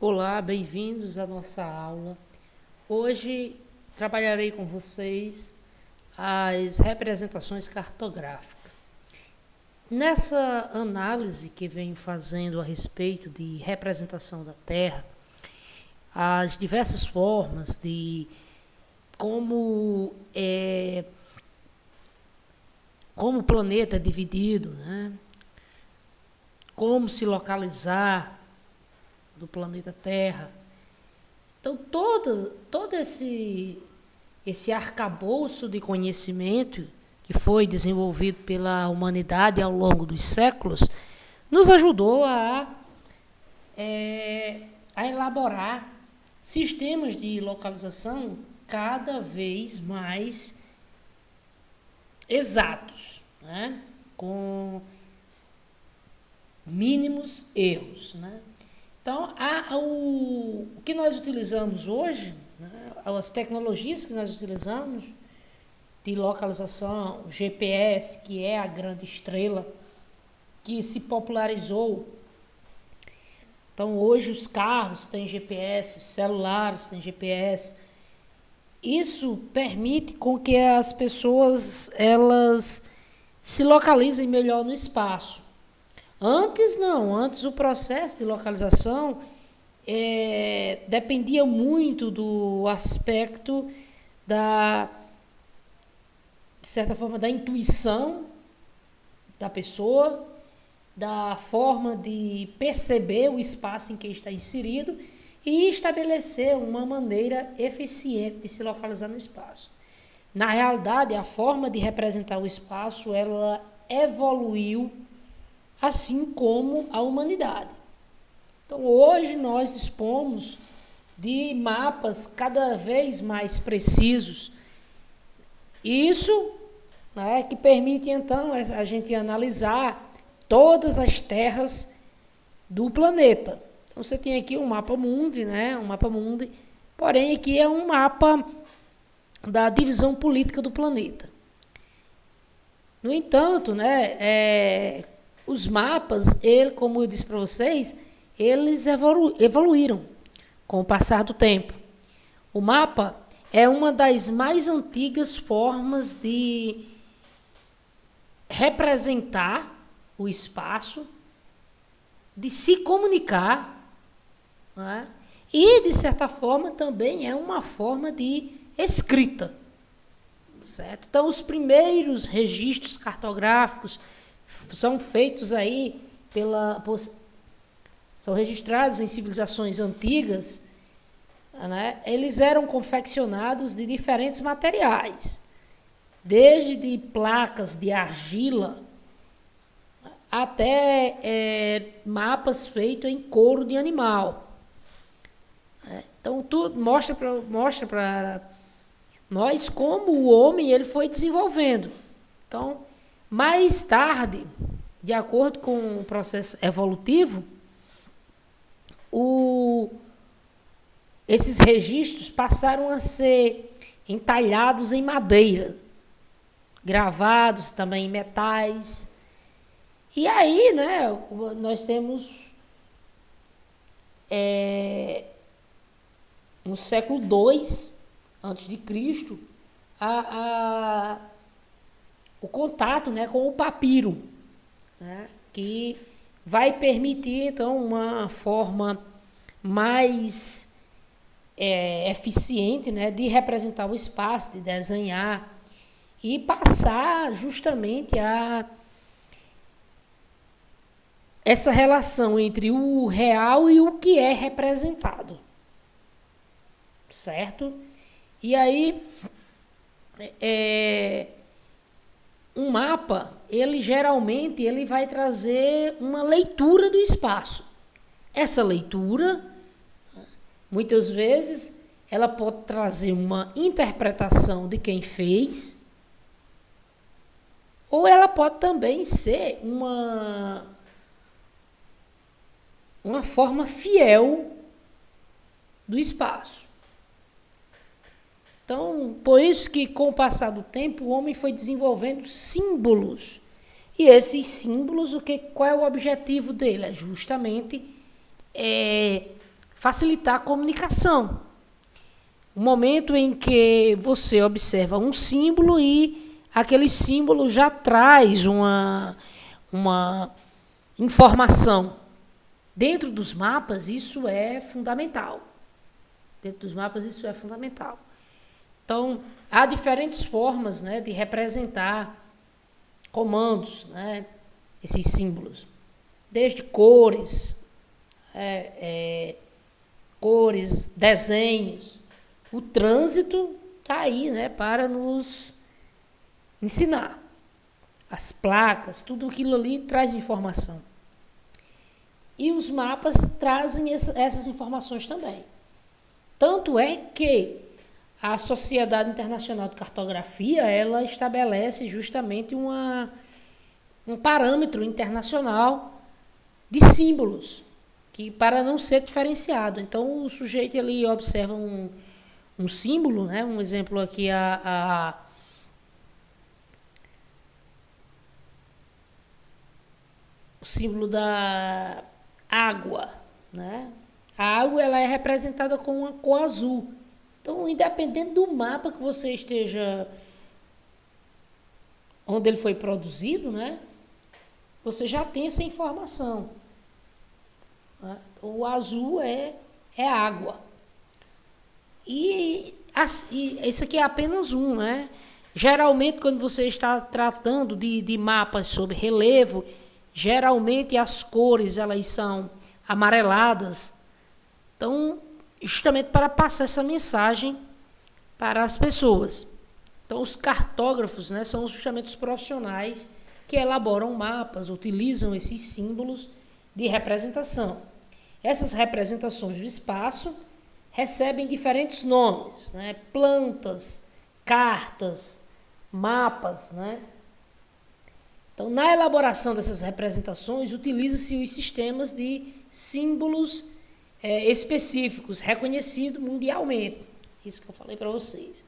Olá, bem-vindos à nossa aula. Hoje trabalharei com vocês as representações cartográficas. Nessa análise que venho fazendo a respeito de representação da Terra, as diversas formas de como o planeta é dividido, né? Como se localizar do planeta Terra. Então, todo esse arcabouço de conhecimento que foi desenvolvido pela humanidade ao longo dos séculos nos ajudou a elaborar sistemas de localização cada vez mais exatos, né? Com mínimos erros, né? Então, o que nós utilizamos hoje, né, as tecnologias que nós utilizamos de localização, o GPS, que é a grande estrela que se popularizou. Então, hoje os carros têm GPS, os celulares têm GPS. Isso permite com que as pessoas elas se localizem melhor no espaço. Antes não, antes o processo de localização dependia muito do aspecto de certa forma, da intuição da pessoa, da forma de perceber o espaço em que está inserido e estabelecer uma maneira eficiente de se localizar no espaço. Na realidade, a forma de representar o espaço, ela evoluiu assim como a humanidade. Então, hoje nós dispomos de mapas cada vez mais precisos. Isso, né, que permite, então, a gente analisar todas as terras do planeta. Então, você tem aqui um mapa mundi, né, um mapa mundi, porém, aqui é um mapa da divisão política do planeta. No entanto, né, os mapas, como eu disse para vocês, eles evoluíram com o passar do tempo. O mapa é uma das mais antigas formas de representar o espaço, de se comunicar, né? E, de certa forma, também é uma forma de escrita. Certo? Então, os primeiros registros cartográficos são feitos aí são registrados em civilizações antigas, né? Eles eram confeccionados de diferentes materiais, desde de placas de argila até mapas feitos em couro de animal. Então, tudo mostra para nós como o homem ele foi desenvolvendo. Então, mais tarde, de acordo com o processo evolutivo, esses registros passaram a ser entalhados em madeira, gravados também em metais. E aí, né, nós temos no século II antes de Cristo, o contato, né, com o papiro, né, que vai permitir, então, uma forma mais eficiente, né, de representar o espaço, de desenhar e passar justamente essa relação entre o real e o que é representado. Certo? E aí, um mapa, ele geralmente vai trazer uma leitura do espaço. Essa leitura, muitas vezes, ela pode trazer uma interpretação de quem fez, ou ela pode também ser uma forma fiel do espaço. Então, por isso que com o passar do tempo, o homem foi desenvolvendo símbolos. E esses símbolos, qual é o objetivo dele? É justamente facilitar a comunicação. O momento em que você observa um símbolo e aquele símbolo já traz uma informação. Dentro dos mapas, isso é fundamental. Então, há diferentes formas, né, de representar comandos, né, esses símbolos. Desde cores, desenhos. O trânsito está aí, né, para nos ensinar. As placas, tudo aquilo ali traz informação. E os mapas trazem essas informações também. Tanto é que a Sociedade Internacional de Cartografia, ela estabelece justamente um parâmetro internacional de símbolos, que para não ser diferenciado. Então, o sujeito ali observa um símbolo, né? Um exemplo aqui, o símbolo da água, né? A água, ela é representada com uma cor azul. Então, independente do mapa que você esteja, onde ele foi produzido, né? Você já tem essa informação. O azul é água. E esse aqui é apenas um, né? Geralmente, quando você está tratando de mapas sobre relevo, geralmente as cores elas são amareladas. Então, justamente para passar essa mensagem para as pessoas. Então, os cartógrafos, né, são justamente os profissionais que elaboram mapas, utilizam esses símbolos de representação. Essas representações do espaço recebem diferentes nomes, né? Plantas, cartas, mapas, né? Então, na elaboração dessas representações, utiliza-se os sistemas de símbolos específicos, reconhecidos mundialmente. Isso que eu falei para vocês.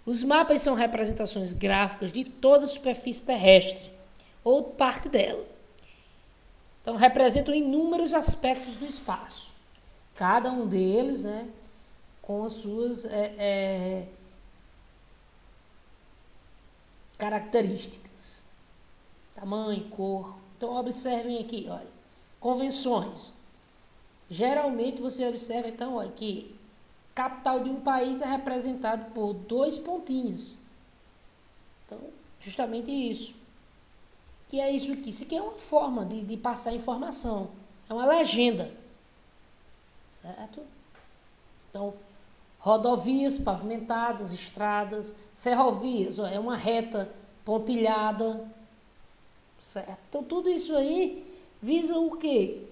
Os mapas são representações gráficas de toda a superfície terrestre, ou parte dela. Então, representam inúmeros aspectos do espaço. Cada um deles, né, com as suas características. Tamanho, cor. Então, observem aqui, olha. Convenções. Geralmente, você observa, então, olha, que capital de um país é representado por 2 pontinhos. Então, justamente isso. Que é isso aqui? Isso aqui é uma forma de passar informação. É uma legenda. Certo? Então, rodovias pavimentadas, estradas, ferrovias, ó, é uma reta pontilhada. Certo? Então, tudo isso aí visa o quê?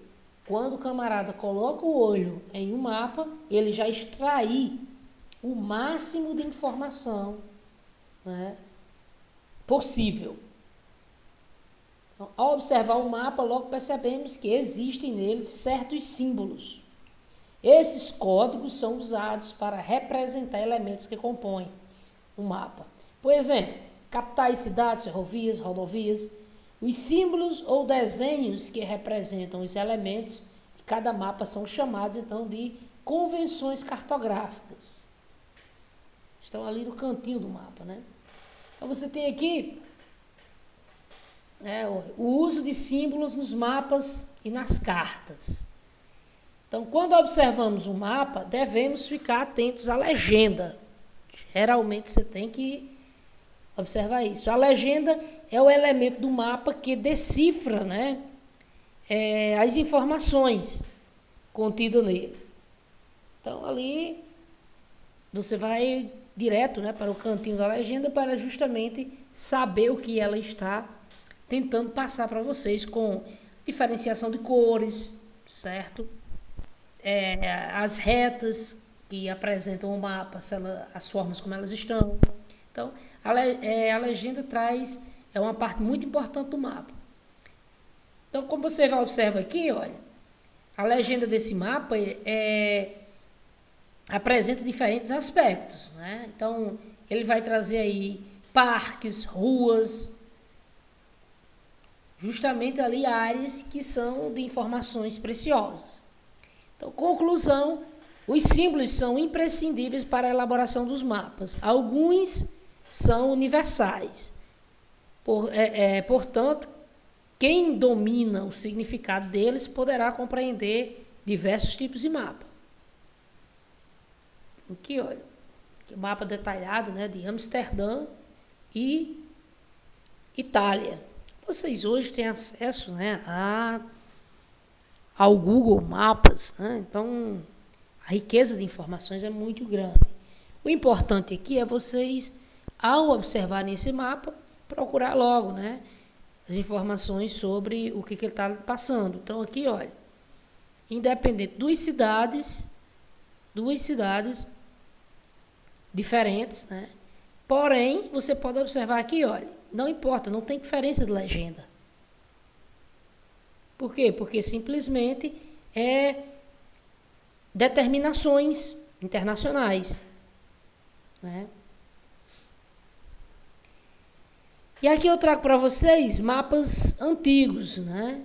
Quando o camarada coloca o olho em um mapa, ele já extrai o máximo de informação, né, possível. Então, ao observar o mapa, logo percebemos que existem nele certos símbolos. Esses códigos são usados para representar elementos que compõem o mapa. Por exemplo, capitais, cidades, ferrovias, rodovias. Os símbolos ou desenhos que representam os elementos de cada mapa são chamados, então, de convenções cartográficas. Estão ali no cantinho do mapa, né? Então, você tem aqui o uso de símbolos nos mapas e nas cartas. Então, quando observamos um mapa, devemos ficar atentos à legenda. Geralmente, você tem que observar isso. A legenda é o elemento do mapa que decifra, né, as informações contidas nele. Então, ali, você vai direto, né, para o cantinho da legenda para justamente saber o que ela está tentando passar para vocês, com diferenciação de cores, certo? As retas que apresentam o mapa, as formas como elas estão. Então, a legenda traz, é uma parte muito importante do mapa. Então, como você observa aqui, olha, a legenda desse mapa apresenta diferentes aspectos, né? Então, ele vai trazer aí parques, ruas, justamente ali áreas que são de informações preciosas. Então, conclusão, Os símbolos são imprescindíveis para a elaboração dos mapas. Alguns são universais. Portanto, quem domina o significado deles poderá compreender diversos tipos de mapa. Aqui, olha, aqui o mapa detalhado, né, de Amsterdã e Itália. Vocês hoje têm acesso, né, ao Google Maps, né? Então a riqueza de informações é muito grande. O importante aqui é vocês, ao observarem esse mapa, procurar logo, né, as informações sobre o que ele está passando. Então aqui, olha, independente duas cidades diferentes, né? Porém, você pode observar aqui, olha, não importa, não tem diferença de legenda. Por quê? Porque simplesmente é determinações internacionais, né? E aqui eu trago para vocês mapas antigos, né?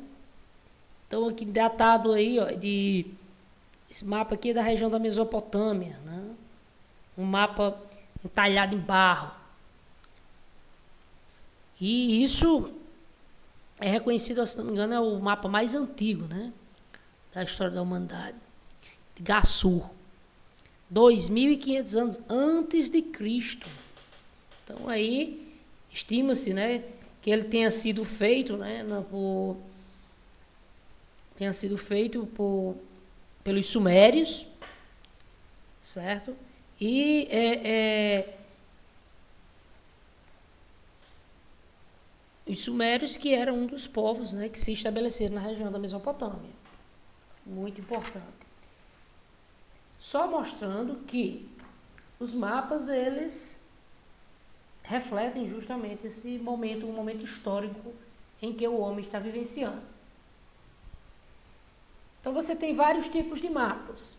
Então aqui datado aí, ó, esse mapa aqui é da região da Mesopotâmia, né? Um mapa entalhado em barro. E isso é reconhecido, se não me engano, é o mapa mais antigo, né, da história da humanidade. De Assur. 2.500 anos antes de Cristo. Então aí estima-se, né, que ele tenha sido feito, né, pelos sumérios, certo? E os sumérios, que eram um dos povos, né, que se estabeleceram na região da Mesopotâmia. Muito importante. Só mostrando que os mapas, eles refletem justamente esse momento, um momento histórico em que o homem está vivenciando. Então você tem vários tipos de mapas.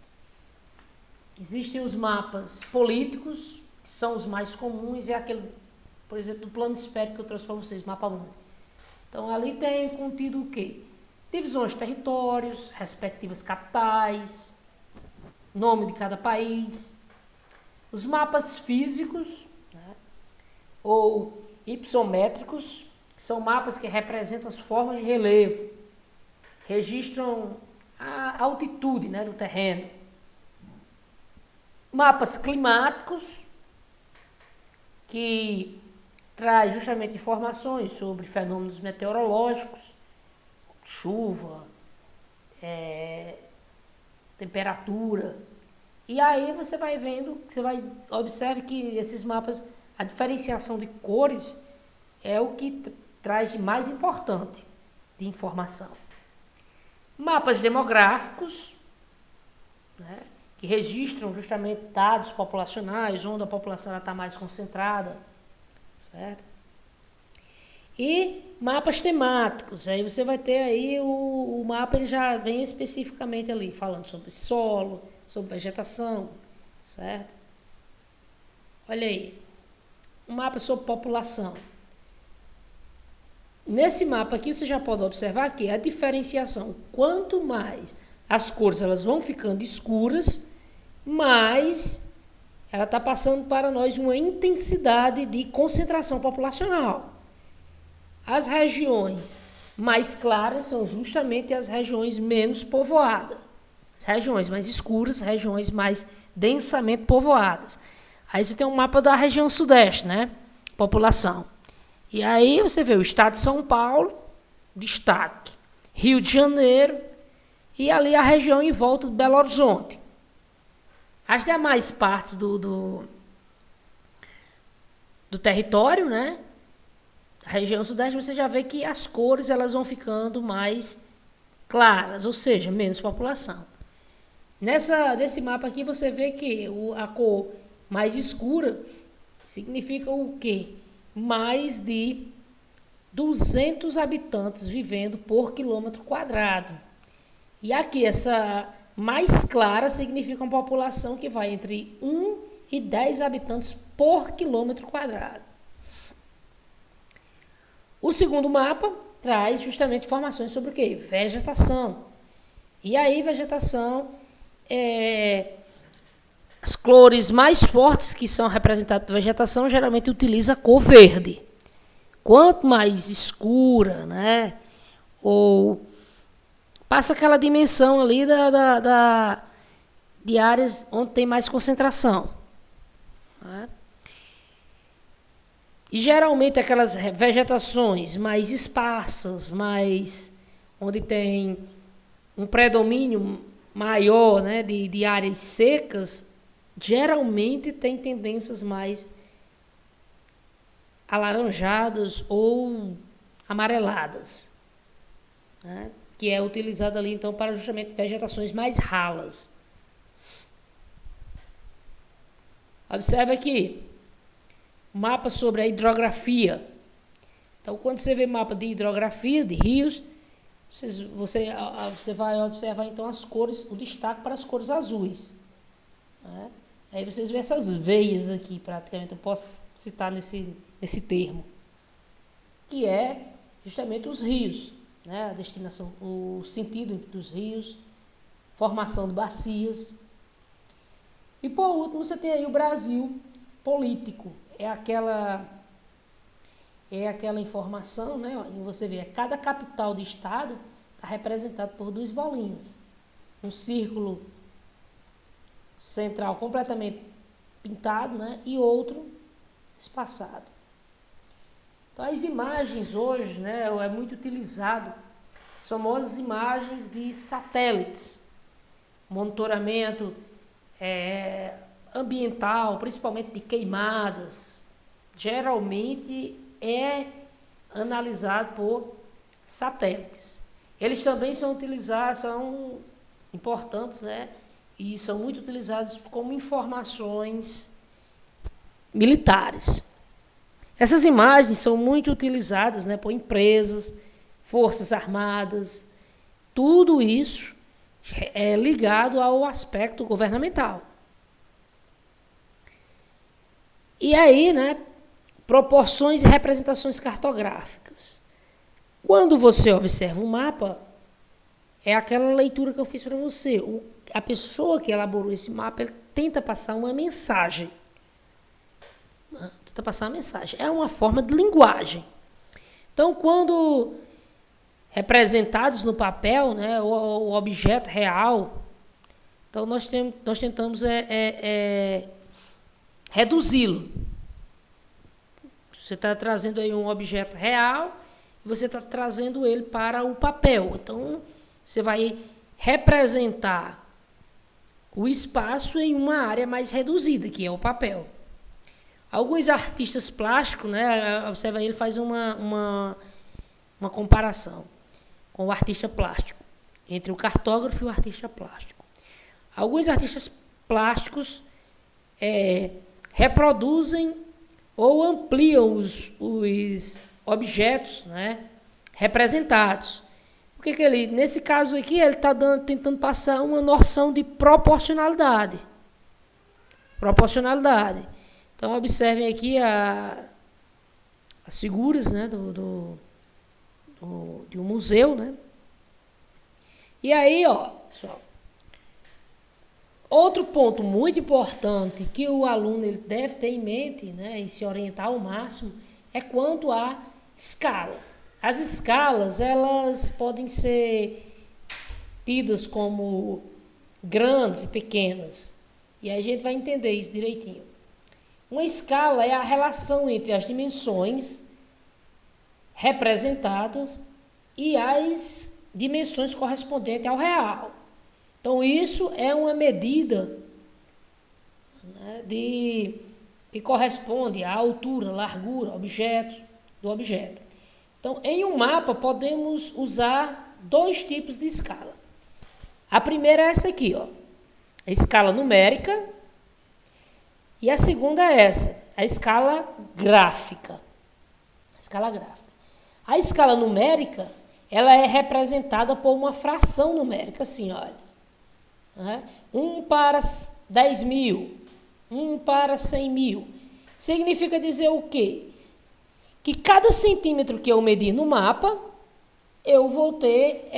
Existem os mapas políticos, que são os mais comuns, é aquele, por exemplo, do plano esférico que eu trouxe para vocês, mapa mundo. Então ali tem contido o quê? Divisões de territórios, respectivas capitais, nome de cada país. Os mapas físicos, né, ou hipométricos, que são mapas que representam as formas de relevo, registram a altitude, né, do terreno. Mapas climáticos, que traz justamente informações sobre fenômenos meteorológicos, chuva, temperatura. E aí você vai vendo, observe que esses mapas, a diferenciação de cores é o que traz de mais importante de informação. Mapas demográficos, né, que registram justamente dados populacionais, onde a população está mais concentrada, certo? E mapas temáticos, aí você vai ter aí o mapa, ele já vem especificamente ali, falando sobre solo, sobre vegetação, certo? Olha aí, um mapa sobre população. Nesse mapa aqui você já pode observar que a diferenciação, quanto mais as cores elas vão ficando escuras, mais ela está passando para nós uma intensidade de concentração populacional. As regiões mais claras são justamente as regiões menos povoadas. As regiões mais escuras, regiões mais densamente povoadas. Aí você tem um mapa da região sudeste, né? População. E aí você vê o estado de São Paulo, destaque. Rio de Janeiro e ali a região em volta do Belo Horizonte. As demais partes do território, né? A região sudeste, você já vê que as cores elas vão ficando mais claras, ou seja, menos população. Nesse mapa aqui você vê que a cor mais escura significa o quê? Mais de 200 habitantes vivendo por quilômetro quadrado. E aqui essa mais clara significa uma população que vai entre 1 e 10 habitantes por quilômetro quadrado. O segundo mapa traz justamente informações sobre o quê? Vegetação. E aí, vegetação As cores mais fortes que são representadas pela vegetação geralmente utiliza a cor verde. Quanto mais escura, né, ou passa aquela dimensão ali de áreas onde tem mais concentração, né? E geralmente aquelas vegetações mais esparsas, onde tem um predomínio maior, né, de áreas secas, geralmente tem tendências mais alaranjadas ou amareladas, né, que é utilizado ali então para justamente vegetações mais ralas. Observe aqui, mapa sobre a hidrografia. Então, quando você vê mapa de hidrografia, de rios, você vai observar então as cores, o destaque para as cores azuis, né? Aí vocês veem essas veias aqui, praticamente, eu posso citar nesse termo, que é justamente os rios, né? A destinação, o sentido dos rios, formação de bacias. E por último, você tem aí o Brasil político. É aquela informação, né? E você vê, cada capital de estado está representado por duas bolinhas. Um círculo central completamente pintado, né? E outro espaçado. Então, as imagens hoje, né, é muito utilizado as famosas imagens de satélites, monitoramento ambiental, principalmente de queimadas, geralmente é analisado por satélites. Eles também são utilizados, são importantes, né? E são muito utilizados como informações militares. Essas imagens são muito utilizadas, né, por empresas, forças armadas, tudo isso é ligado ao aspecto governamental. E aí, né, proporções e representações cartográficas. Quando você observa um mapa, é aquela leitura que eu fiz para você. A pessoa que elaborou esse mapa, ele tenta passar uma mensagem. É uma forma de linguagem. Então, quando representados no papel, né, o objeto real, então nós tentamos reduzi-lo. Você está trazendo aí um objeto real, você está trazendo ele para o papel. Então, você vai representar o espaço em uma área mais reduzida, que é o papel. Alguns artistas plásticos, né, observa aí, ele faz uma comparação com o artista plástico, entre o cartógrafo e o artista plástico. Alguns artistas plásticos reproduzem ou ampliam os objetos, né, representados. Porque nesse caso aqui, ele está tentando passar uma noção de proporcionalidade. Então, observem aqui as figuras, né, de um museu, né? E aí, ó, pessoal, outro ponto muito importante que o aluno ele deve ter em mente, né, e se orientar ao máximo, é quanto à escala. As escalas, elas podem ser tidas como grandes e pequenas. E aí a gente vai entender isso direitinho. Uma escala é a relação entre as dimensões representadas e as dimensões correspondentes ao real. Então, isso é uma medida, né, que corresponde à altura, largura, do objeto. Então, em um mapa, podemos usar dois tipos de escala. A primeira é essa aqui, ó, a escala numérica, e a segunda é essa, a escala gráfica. A escala numérica, ela é representada por uma fração numérica, assim, olha. 1 para 10 mil, 1 para 100 mil. Significa dizer o quê? Que cada centímetro que eu medir no mapa, eu vou ter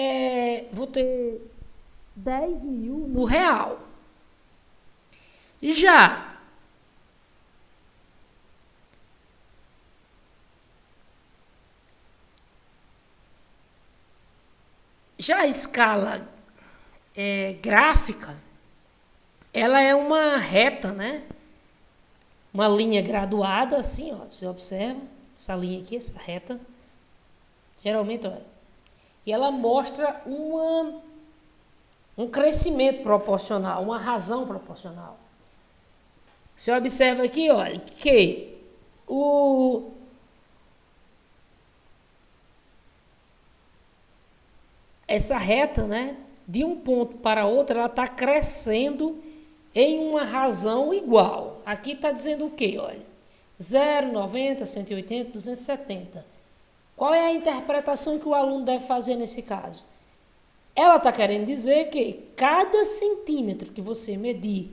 10 mil no real. Já a escala gráfica, ela é uma reta, né? Uma linha graduada, assim, ó. Você observa essa linha aqui, essa reta. Geralmente, olha. E ela mostra um crescimento proporcional, uma razão proporcional. Você observa aqui, olha, que essa reta, né, de um ponto para outro, ela está crescendo em uma razão igual. Aqui está dizendo o quê? Olha, 0, 90, 180, 270. Qual é a interpretação que o aluno deve fazer nesse caso? Ela está querendo dizer que cada centímetro que você medir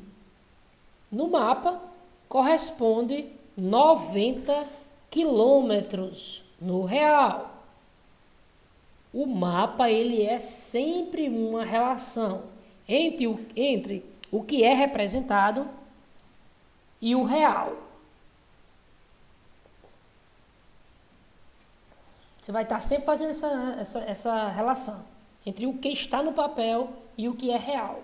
no mapa corresponde 90 quilômetros no real. O mapa, ele é sempre uma relação entre o que é representado e o real. Você vai estar sempre fazendo essa relação entre o que está no papel e o que é real.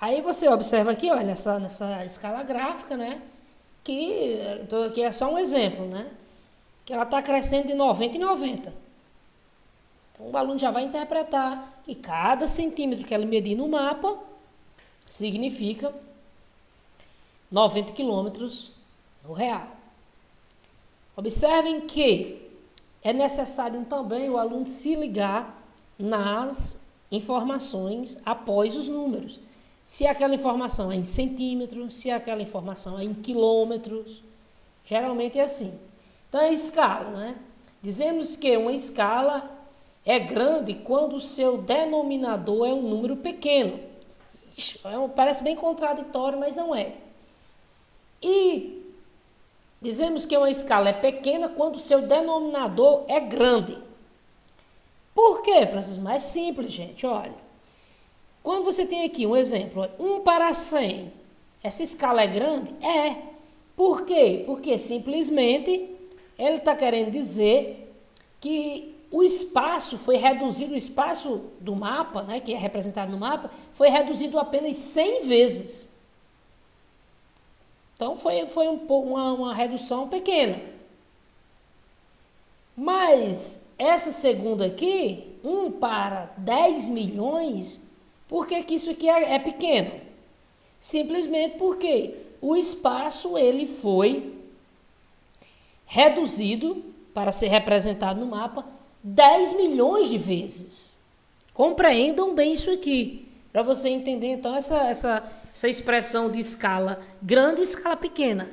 Aí você observa aqui, olha, nessa escala gráfica, né? Que é só um exemplo, né? Que ela está crescendo de 90 em 90. Então o aluno já vai interpretar que cada centímetro que ela medir no mapa significa 90 quilômetros no real. Observem que é necessário também o aluno se ligar nas informações após os números. Se aquela informação é em centímetros, se aquela informação é em quilômetros. Geralmente é assim. Então, a escala, né? Dizemos que uma escala é grande quando o seu denominador é um número pequeno. Parece bem contraditório, mas não é. E dizemos que uma escala é pequena quando o seu denominador é grande. Por quê, Francisco? É simples, gente, olha. Quando você tem aqui um exemplo, 1 para 100, essa escala é grande? É. Por quê? Porque simplesmente ele está querendo dizer que o espaço foi reduzido, o espaço do mapa, né, que é representado no mapa, foi reduzido apenas 100 vezes. Então, foi uma redução pequena. Mas essa segunda aqui, 1 para 10 milhões, por que isso aqui é pequeno? Simplesmente porque o espaço ele foi reduzido para ser representado no mapa 10 milhões de vezes. Compreendam bem isso aqui, para você entender então essa expressão de escala grande e escala pequena.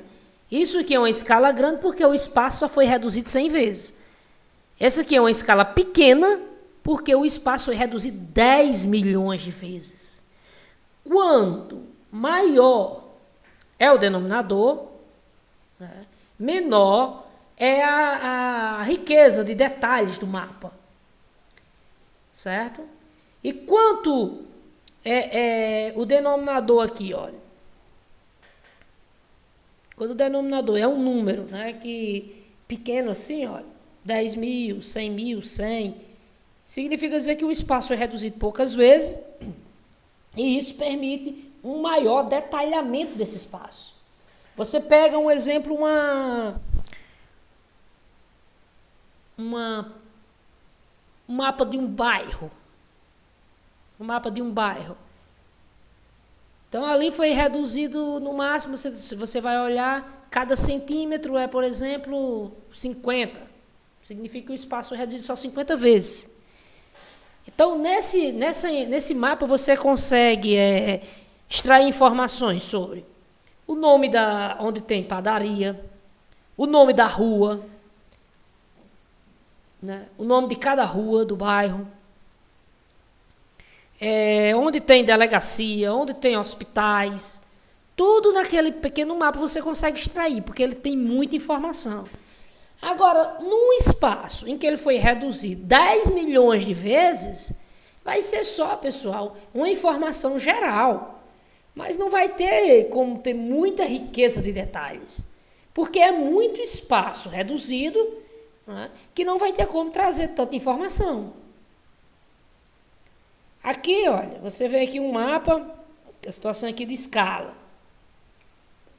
Isso aqui é uma escala grande porque o espaço só foi reduzido 100 vezes. Essa aqui é uma escala pequena porque o espaço foi reduzido 10 milhões de vezes. Quanto maior é o denominador, né, menor é a riqueza de detalhes do mapa. Certo? E quanto o denominador aqui, olha. Quando o denominador é um número, né, que pequeno assim, olha, 10 mil, 100 mil, 100, significa dizer que o espaço é reduzido poucas vezes e isso permite um maior detalhamento desse espaço. Você pega um exemplo, um mapa de um bairro. Um mapa de um bairro. Então, ali foi reduzido no máximo, você vai olhar, cada centímetro é, por exemplo, 50. Significa que o espaço é reduzido só 50 vezes. Então, nesse mapa, você consegue extrair informações sobre o nome onde tem padaria, o nome da rua, né, o nome de cada rua do bairro, onde tem delegacia, onde tem hospitais, tudo naquele pequeno mapa você consegue extrair, porque ele tem muita informação. Agora, num espaço em que ele foi reduzido 10 milhões de vezes, vai ser só, pessoal, uma informação geral. mas não vai ter como ter muita riqueza de detalhes, porque é muito espaço reduzido, né, que não vai ter como trazer tanta informação. Aqui, olha, você vê aqui um mapa, a situação aqui de escala.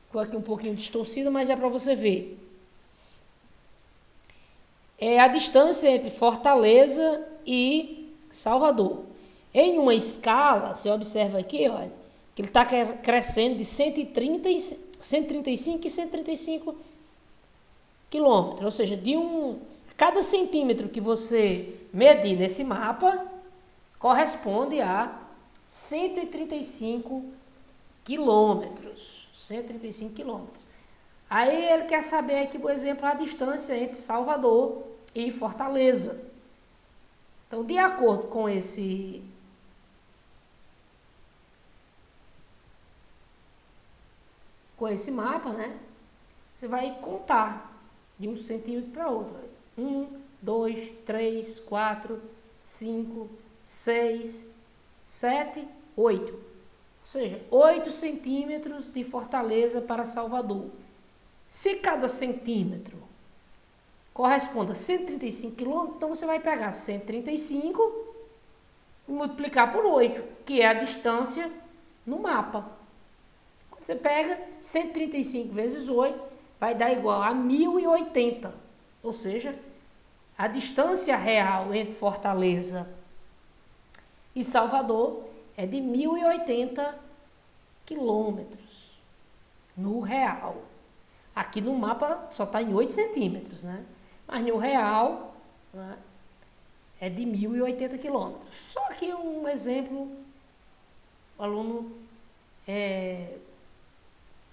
Ficou aqui um pouquinho distorcido, mas é para você ver. É a distância entre Fortaleza e Salvador. Em uma escala, você observa aqui, olha, que ele está crescendo de 135 e 135 quilômetros. Ou seja, cada centímetro que você medir nesse mapa corresponde a 135 quilômetros. 135 quilômetros. Aí ele quer saber aqui, por exemplo, a distância entre Salvador e Fortaleza. Então, de acordo com esse mapa, né? Você vai contar de um centímetro para outro. 1, 2, 3, 4, 5, 6, 7, 8. Ou seja, 8 centímetros de Fortaleza para Salvador. Se cada centímetro corresponde a 135 quilômetros, então você vai pegar 135 e multiplicar por 8, que é a distância no mapa. Quando você pega 135 vezes 8, vai dar igual a 1080. Ou seja, a distância real entre Fortaleza e Salvador é de 1080 quilômetros no real. Aqui no mapa só está em 8 centímetros, né? Mas no real, né, é de 1080 quilômetros. Só que um exemplo, o aluno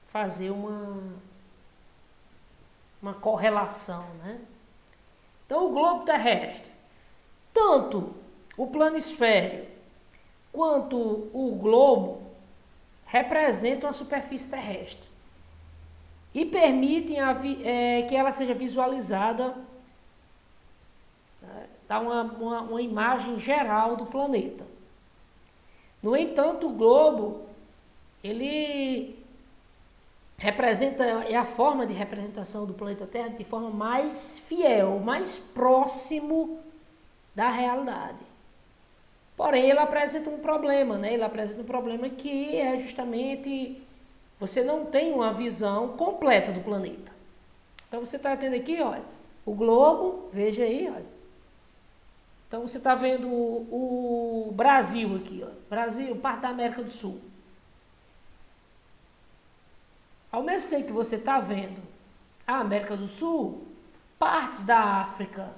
fazer uma correlação, né? Então, o globo terrestre, tanto o planisfério quanto o globo representam a superfície terrestre e permitem que ela seja visualizada, dá uma imagem geral do planeta. No entanto, o globo, ele é a forma de representação do planeta Terra de forma mais fiel, mais próximo da realidade. Porém, ele apresenta um problema, né? Ele apresenta um problema que é justamente você não tem uma visão completa do planeta. Então, você está tendo aqui, olha, o globo, veja aí, olha. Então, você está vendo o Brasil aqui, ó. Brasil, parte da América do Sul. Ao mesmo tempo que você está vendo a América do Sul, partes da África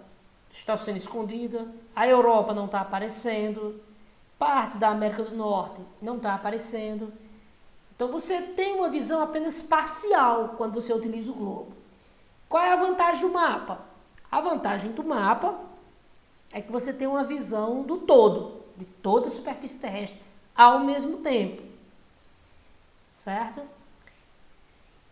estão sendo escondidas, a Europa não está aparecendo, partes da América do Norte não está aparecendo. Então você tem uma visão apenas parcial quando você utiliza o globo. Qual é a vantagem do mapa? A vantagem do mapa é que você tem uma visão do todo, de toda a superfície terrestre, ao mesmo tempo. Certo?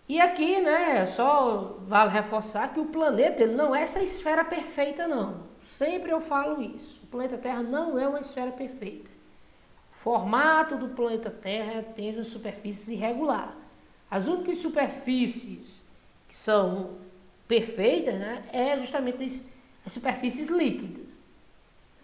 E aqui, né, só vale reforçar que o planeta ele não é essa esfera perfeita, não. Sempre eu falo isso. O planeta Terra não é uma esfera perfeita. O formato do planeta Terra tem uma superfície irregular. As únicas superfícies que são perfeitas, né, é justamente as superfícies líquidas.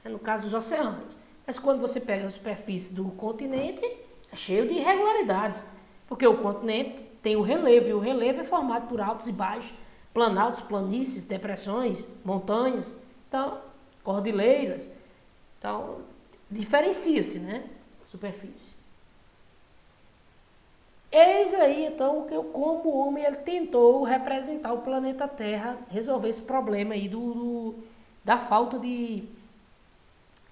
No caso dos oceanos. Mas quando você pega a superfície do continente, é cheio de irregularidades. Porque o continente tem o relevo, e o relevo é formado por altos e baixos, planaltos, planícies, depressões, montanhas, então, cordilheiras. Então, diferencia-se, né, a superfície. Eis aí, então, como o homem ele tentou representar o planeta Terra, resolver esse problema aí da falta de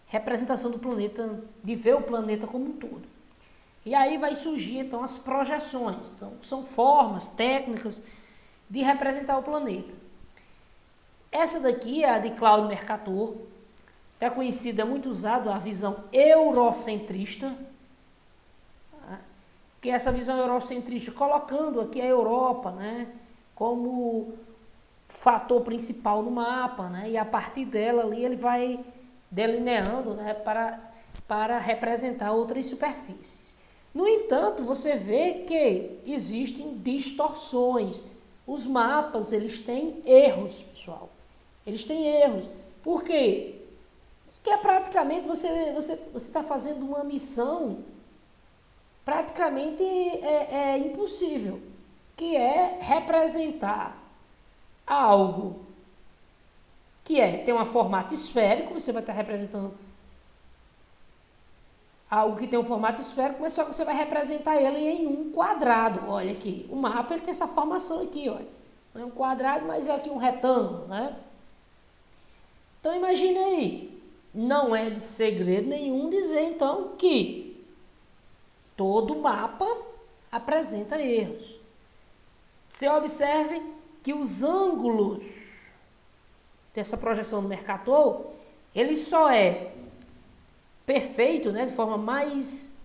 representação do planeta, de ver o planeta como um todo. E aí vai surgir, então, as projeções. Então, são formas, técnicas de representar o planeta. Essa daqui é a de Claudio Mercator. É conhecida, é muito usada a visão eurocentrista. Que é essa visão eurocentrista, colocando aqui a Europa, né, como fator principal no mapa, né, e a partir dela ali ele vai delineando, né, para representar outras superfícies. No entanto, você vê que existem distorções. Os mapas, eles têm erros, pessoal. Eles têm erros. Por quê? Porque praticamente você está fazendo uma missão praticamente impossível, que é representar algo que tem um formato esférico. Você vai estar representando algo que tem um formato esférico, mas só que você vai representar ele em um quadrado. Olha aqui, o mapa ele tem essa formação aqui, olha. Não é um quadrado, mas é aqui um retângulo, né? Então imagine aí, não é de segredo nenhum dizer então que todo mapa apresenta erros. Você observe que os ângulos dessa projeção do Mercator, ele só é perfeito, né, de forma mais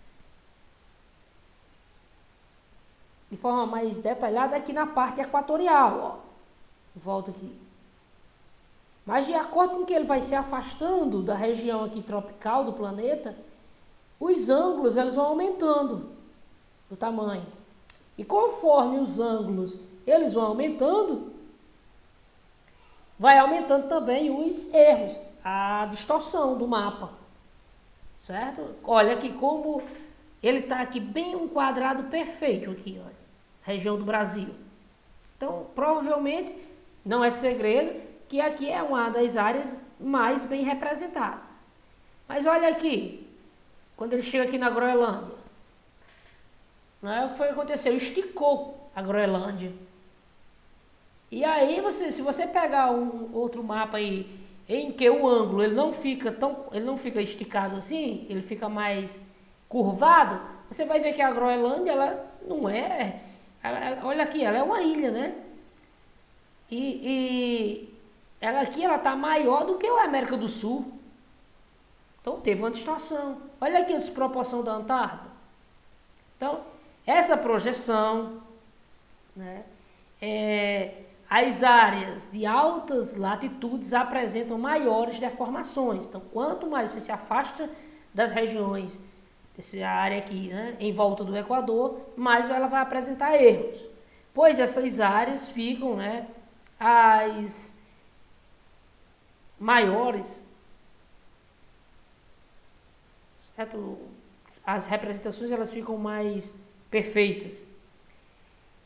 detalhada aqui na parte equatorial, ó. Volta aqui. Mas de acordo com que ele vai se afastando da região aqui tropical do planeta, os ângulos eles vão aumentando do tamanho. E conforme os ângulos eles vão aumentando, vai aumentando também os erros, a distorção do mapa. Certo? Olha aqui como ele está aqui bem um quadrado perfeito aqui, olha, região do Brasil. Então, provavelmente, não é segredo que aqui é uma das áreas mais bem representadas. Mas olha aqui, quando ele chega aqui na Groenlândia, não é o que foi que aconteceu? Esticou a Groenlândia. E aí, se você pegar um outro mapa aí, em que o ângulo ele não fica esticado assim, ele fica mais curvado, você vai ver que a Groenlândia, ela não é, olha aqui, ela é uma ilha, né? E ela aqui, ela tá maior do que a América do Sul. Então teve uma distorção. Olha aqui a desproporção da Antártida. Então, essa projeção, né, as áreas de altas latitudes apresentam maiores deformações. Então, quanto mais você se afasta das regiões, dessa área aqui, né, em volta do Equador, mais ela vai apresentar erros. Pois essas áreas ficam, né, as maiores, certo? As representações elas ficam mais perfeitas.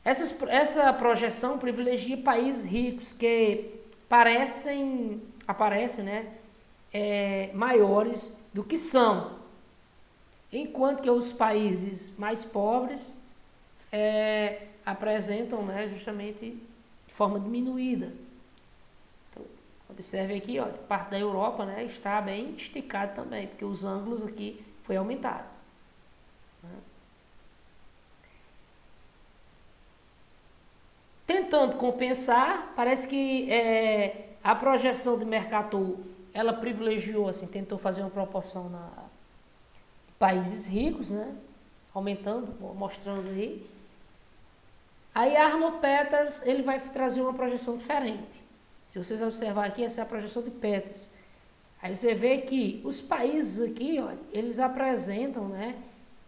Essa projeção privilegia países ricos que aparecem, né, maiores do que são, enquanto que os países mais pobres apresentam, né, justamente de forma diminuída. Então, observe aqui, ó, que parte da Europa, né, está bem esticado também, porque os ângulos aqui foi aumentado, né? Tentando compensar, parece que a projeção de Mercator, ela privilegiou, assim, tentou fazer uma proporção na países ricos, né? Aumentando, mostrando aí. Aí Arnold Peters, ele vai trazer uma projeção diferente. Se vocês observarem aqui, essa é a projeção de Peters. Aí você vê que os países aqui, olha, eles apresentam, né,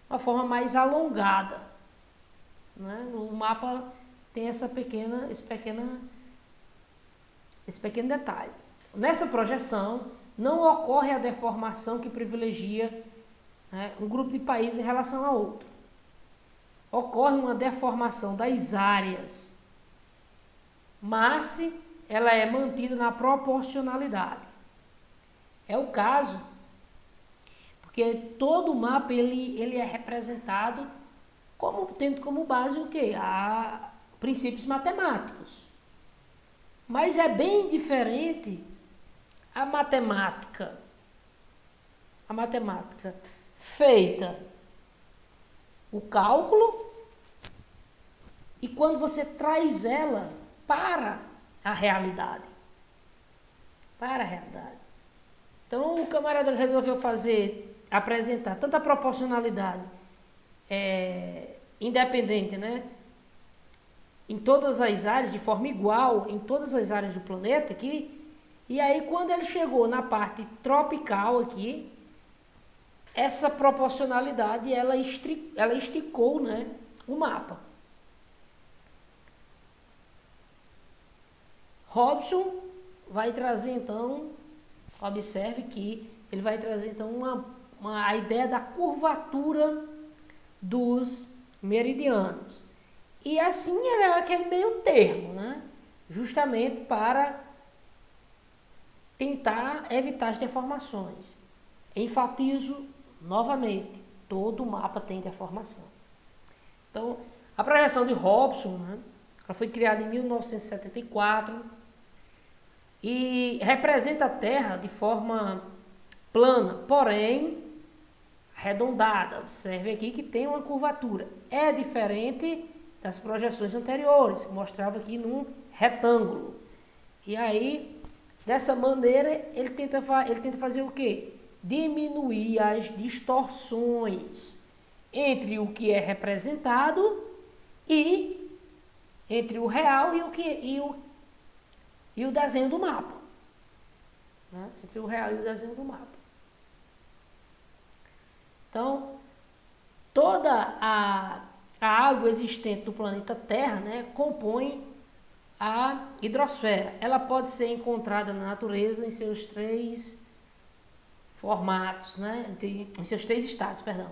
uma forma mais alongada, né? No mapa tem esse pequeno detalhe. Nessa projeção, não ocorre a deformação que privilegia, né, um grupo de países em relação a outro. Ocorre uma deformação das áreas, mas ela é mantida na proporcionalidade. É o caso, porque todo mapa ele é representado tendo como base o quê? Princípios matemáticos. Mas é bem diferente a matemática feita o cálculo e quando você traz ela para a realidade. Então o camarada resolveu apresentar tanta proporcionalidade independente, né? Em todas as áreas, de forma igual, em todas as áreas do planeta aqui. E aí, quando ele chegou na parte tropical aqui, essa proporcionalidade ela esticou, né, o mapa. Robson vai trazer então, observe que ele vai trazer então a ideia da curvatura dos meridianos. E assim era aquele meio termo, né? Justamente para tentar evitar as deformações. Enfatizo novamente, todo mapa tem deformação. Então, a projeção de Robson, né, ela foi criada em 1974 e representa a Terra de forma plana, porém arredondada. Observe aqui que tem uma curvatura. É diferente das projeções anteriores, que mostrava aqui num retângulo. E aí, dessa maneira, ele tenta fazer o quê? Diminuir as distorções entre o que é representado e entre o real e o desenho do mapa. Né? Entre o real e o desenho do mapa. Então, toda a água existente do planeta Terra, né, compõe a hidrosfera. Ela pode ser encontrada na natureza em seus três formatos, né, em seus três estados, perdão.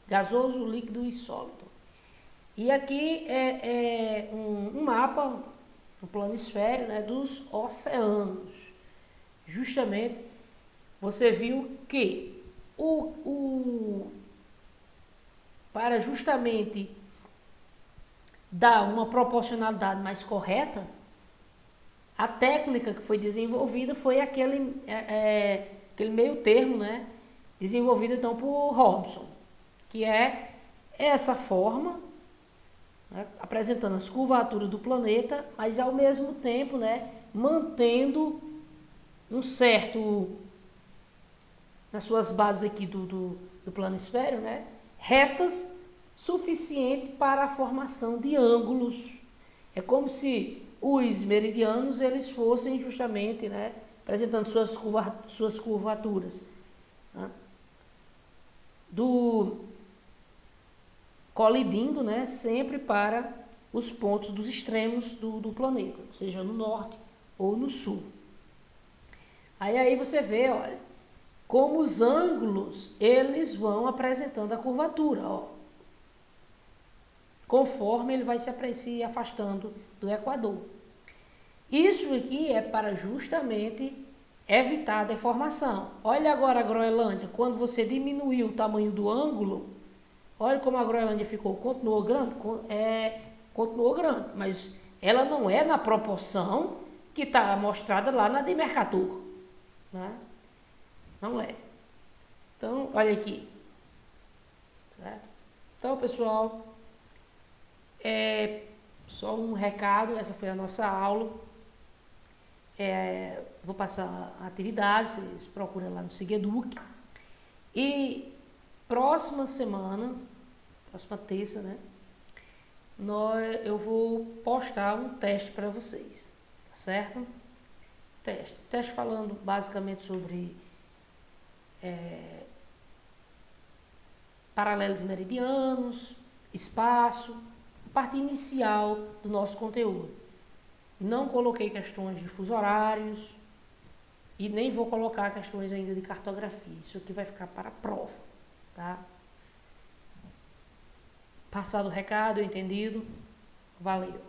Gasoso, líquido e sólido. E aqui é um mapa, um planisfério, né, dos oceanos. Justamente, você viu que para justamente dar uma proporcionalidade mais correta, a técnica que foi desenvolvida foi aquele meio termo, né, desenvolvido então por Robson, que é essa forma, né, apresentando as curvaturas do planeta, mas ao mesmo tempo, né, mantendo um certo, nas suas bases aqui do planisfério, né, retas suficiente para a formação de ângulos. É como se os meridianos eles fossem justamente, né, apresentando suas curvaturas, né, colidindo, né, sempre para os pontos dos extremos do planeta, seja no norte ou no sul. Aí você vê, olha, como os ângulos eles vão apresentando a curvatura, ó, conforme ele vai se afastando do Equador. Isso aqui é para justamente evitar a deformação. Olha agora a Groenlândia, quando você diminuiu o tamanho do ângulo, olha como a Groenlândia ficou, continuou grande, mas ela não é na proporção que está mostrada lá na de Mercator, né? Não é. Então, olha aqui. Certo? Então, pessoal, só um recado, essa foi a nossa aula. Vou passar a atividade, vocês procuram lá no Sigeduc. E próxima semana, próxima terça, né? Eu vou postar um teste para vocês, tá certo? Teste falando basicamente sobre paralelos meridianos, espaço, a parte inicial do nosso conteúdo. Não coloquei questões de fuso horários e nem vou colocar questões ainda de cartografia. Isso aqui vai ficar para a prova, tá? Passado o recado, entendido? Valeu!